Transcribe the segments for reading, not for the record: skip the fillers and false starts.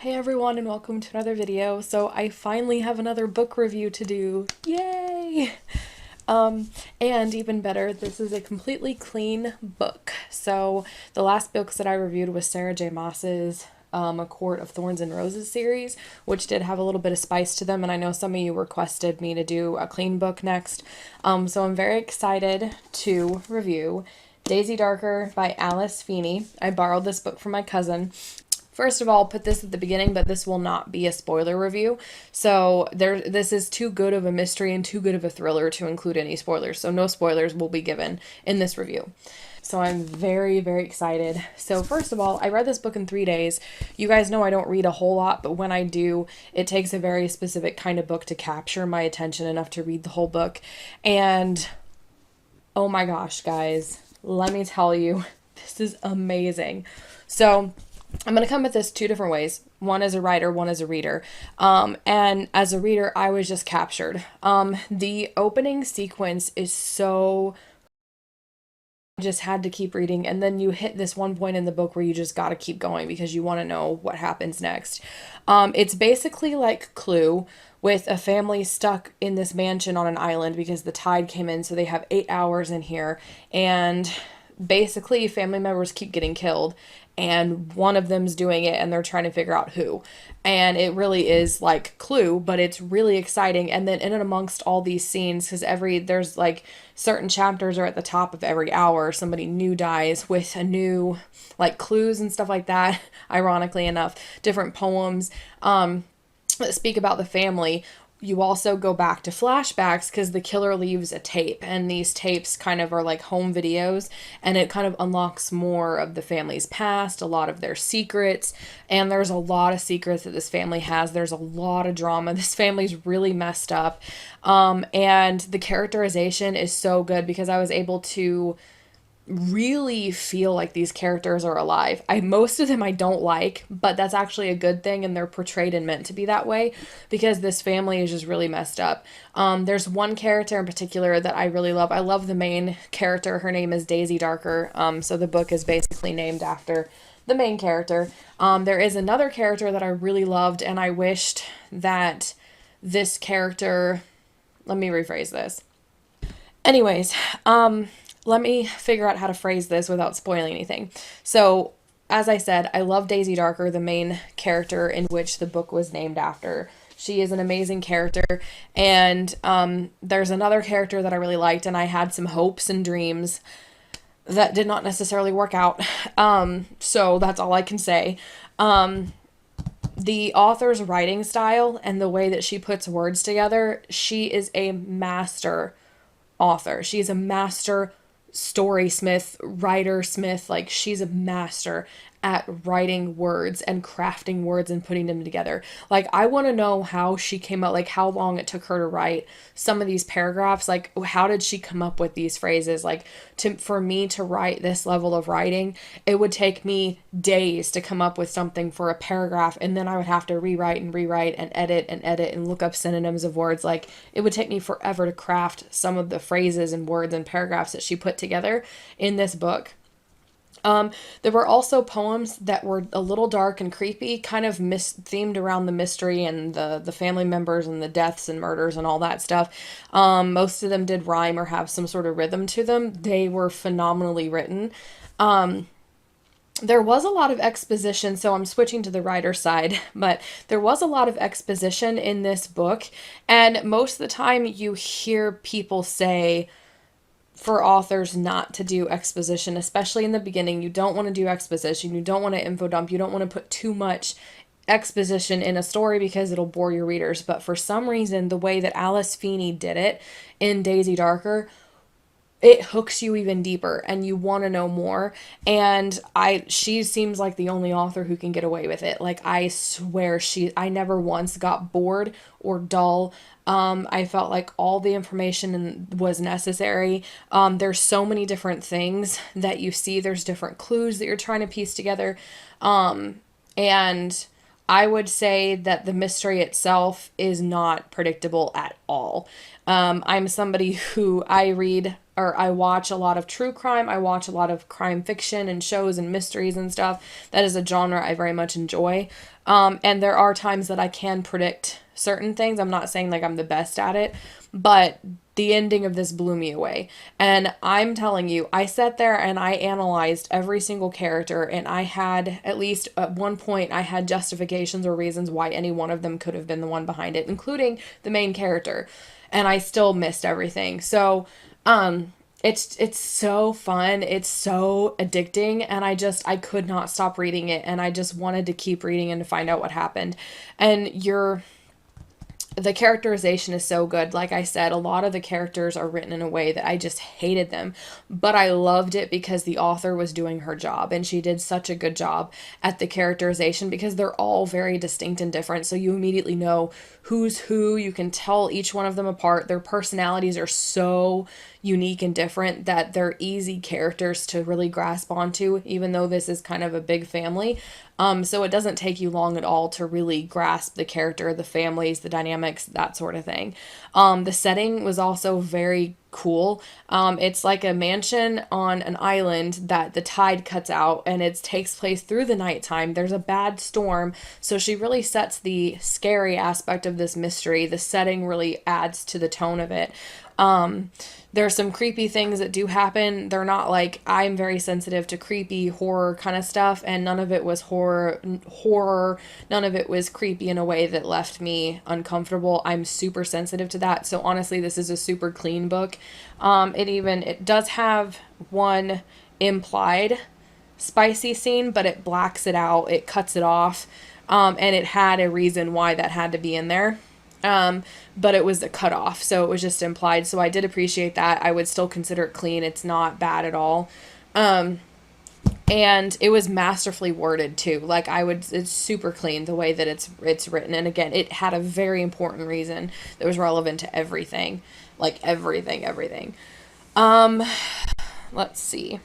Hey everyone, and welcome to another video. So I finally have another book review to do. Yay! And even better, this is a completely clean book. So the last books that I reviewed was Sarah J. Maas's A Court of Thorns and Roses series, which did have a little bit of spice to them, and I know some of you requested me to do a clean book next. So I'm very excited to review Daisy Darker by Alice Feeney. I borrowed this book from my cousin. First of all, I'll put this at the beginning, but this will not be a spoiler review. So this is too good of a mystery and too good of a thriller to include any spoilers. So no spoilers will be given in this review. So I'm very, very excited. So first of all, I read this book in 3 days. You guys know I don't read a whole lot, but when I do, it takes a very specific kind of book to capture my attention enough to read the whole book. And oh my gosh, guys, let me tell you, this is amazing. So I'm going to come at this two different ways. One as a writer, one as a reader. And as a reader, I was just captured. The opening sequence is so... I just had to keep reading. And then you hit this one point in the book where you just got to keep going because you want to know what happens next. It's basically like Clue, with a family stuck in this mansion on an island because the tide came in. So they have 8 hours in here. And basically family members keep getting killed, and one of them's doing it and they're trying to figure out who. And it really is like Clue, but it's really exciting. And then in and amongst all these scenes, because there's like certain chapters are at the top of every hour, somebody new dies with a new like clues and stuff like that. Ironically enough, different poems that speak about the family. You also go back to flashbacks because the killer leaves a tape, and these tapes kind of are like home videos, and it kind of unlocks more of the family's past, a lot of their secrets, and there's a lot of secrets that this family has. There's a lot of drama. This family's really messed up, and the characterization is so good because I was able to really feel like these characters are alive. Most of them I don't like, but that's actually a good thing, and they're portrayed and meant to be that way because this family is just really messed up. There's one character in particular that I really love. I love the main character. Her name is Daisy Darker. So the book is basically named after the main character. There is another character that I really loved, and I wished that this character... Let me rephrase this. Anyways, let me figure out how to phrase this without spoiling anything. So, as I said, I love Daisy Darker, the main character in which the book was named after. She is an amazing character, and there's another character that I really liked, and I had some hopes and dreams that did not necessarily work out. So that's all I can say. The author's writing style and the way that she puts words together, she is a master author. She's a master story smith, writer smith. Like, she's a master at writing words and crafting words and putting them together. Like, I want to know how she came up, like how long it took her to write some of these paragraphs. Like, how did she come up with these phrases? Like, for me to write this level of writing, it would take me days to come up with something for a paragraph, and then I would have to rewrite and edit and look up synonyms of words. Like, it would take me forever to craft some of the phrases and words and paragraphs that she put together in this book. There were also poems that were a little dark and creepy, kind of themed around the mystery and the family members and the deaths and murders and all that stuff. Most of them did rhyme or have some sort of rhythm to them. They were phenomenally written. There was a lot of exposition, so I'm switching to the writer side, but there was a lot of exposition in this book, and most of the time you hear people say for authors not to do exposition, especially in the beginning. You don't want to do exposition. You don't want to info dump. You don't want to put too much exposition in a story because it'll bore your readers. But for some reason, the way that Alice Feeney did it in Daisy Darker, it hooks you even deeper and you want to know more. And she seems like the only author who can get away with it. Like, I swear I never once got bored or dull. I felt like all the information was necessary. There's so many different things that you see. There's different clues that you're trying to piece together. And I would say that the mystery itself is not predictable at all. I'm somebody who I watch a lot of true crime. I watch a lot of crime fiction and shows and mysteries and stuff. That is a genre I very much enjoy. And there are times that I can predict certain things. I'm not saying like I'm the best at it, but the ending of this blew me away. And I'm telling you, I sat there and I analyzed every single character, and I had, at least at one point, I had justifications or reasons why any one of them could have been the one behind it, including the main character. And I still missed everything. So, it's so fun. It's so addicting, and I could not stop reading it, and I just wanted to keep reading and to find out what happened. And the characterization is so good. Like I said, a lot of the characters are written in a way that I just hated them, but I loved it because the author was doing her job, and she did such a good job at the characterization because they're all very distinct and different. So you immediately know who's who. You can tell each one of them apart. Their personalities are so unique and different that they're easy characters to really grasp onto, even though this is kind of a big family. So it doesn't take you long at all to really grasp the character, the families, the dynamics, that sort of thing. The setting was also very cool. It's like a mansion on an island that the tide cuts out, and it takes place through the nighttime. There's a bad storm, so she really sets the scary aspect of this mystery. The setting really adds to the tone of it. There's some creepy things that do happen. They're not like, I'm very sensitive to creepy horror kind of stuff, and none of it was horror. None of it was creepy in a way that left me uncomfortable. I'm super sensitive to that. So honestly, this is a super clean book. It does have one implied spicy scene, but it blacks it out. It cuts it off. And it had a reason why that had to be in there. But it was a cutoff, so it was just implied. So I did appreciate that. I would still consider it clean. It's not bad at all. And it was masterfully worded too. Like it's super clean the way that it's written. And again, it had a very important reason that was relevant to everything. Like everything. Let's see.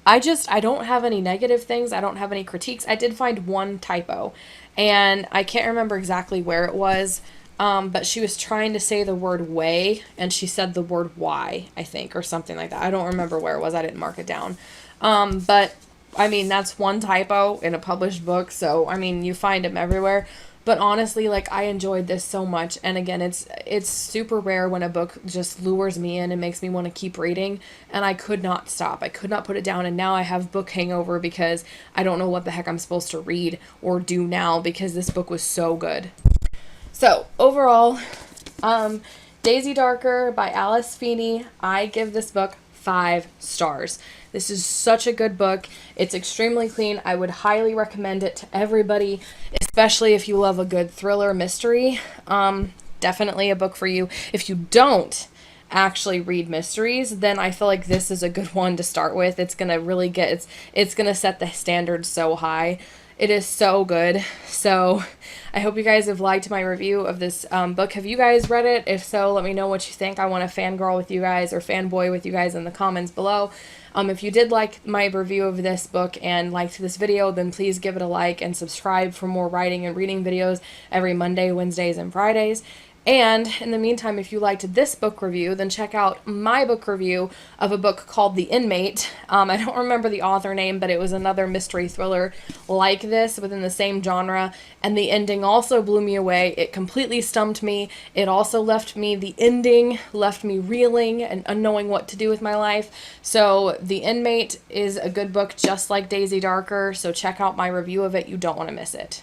I don't have any negative things. I don't have any critiques. I did find one typo, and I can't remember exactly where it was. But she was trying to say the word way, and she said the word why, I think, or something like that. I don't remember where it was. I didn't mark it down. But, I mean, that's one typo in a published book, so, I mean, you find them everywhere. But honestly, like, I enjoyed this so much, and again, it's super rare when a book just lures me in and makes me want to keep reading, and I could not stop. I could not put it down, and now I have book hangover because I don't know what the heck I'm supposed to read or do now because this book was so good. So, overall, Daisy Darker by Alice Feeney, I give this book 5 stars. This is such a good book. It's extremely clean. I would highly recommend it to everybody, especially if you love a good thriller mystery. Definitely a book for you. If you don't actually read mysteries, then I feel like this is a good one to start with. It's going to really it's going to set the standards so high. It is so good. So I hope you guys have liked my review of this book. Have you guys read it? If so, let me know what you think. I want to fangirl with you guys or fanboy with you guys in the comments below. If you did like my review of this book and liked this video, then please give it a like and subscribe for more writing and reading videos every Monday, Wednesdays, and Fridays. And in the meantime, if you liked this book review, then check out my book review of a book called The Inmate. I don't remember the author name, but it was another mystery thriller like this within the same genre. And the ending also blew me away. It completely stumped me. The ending left me reeling and unknowing what to do with my life. So The Inmate is a good book just like Daisy Darker. So check out my review of it. You don't want to miss it.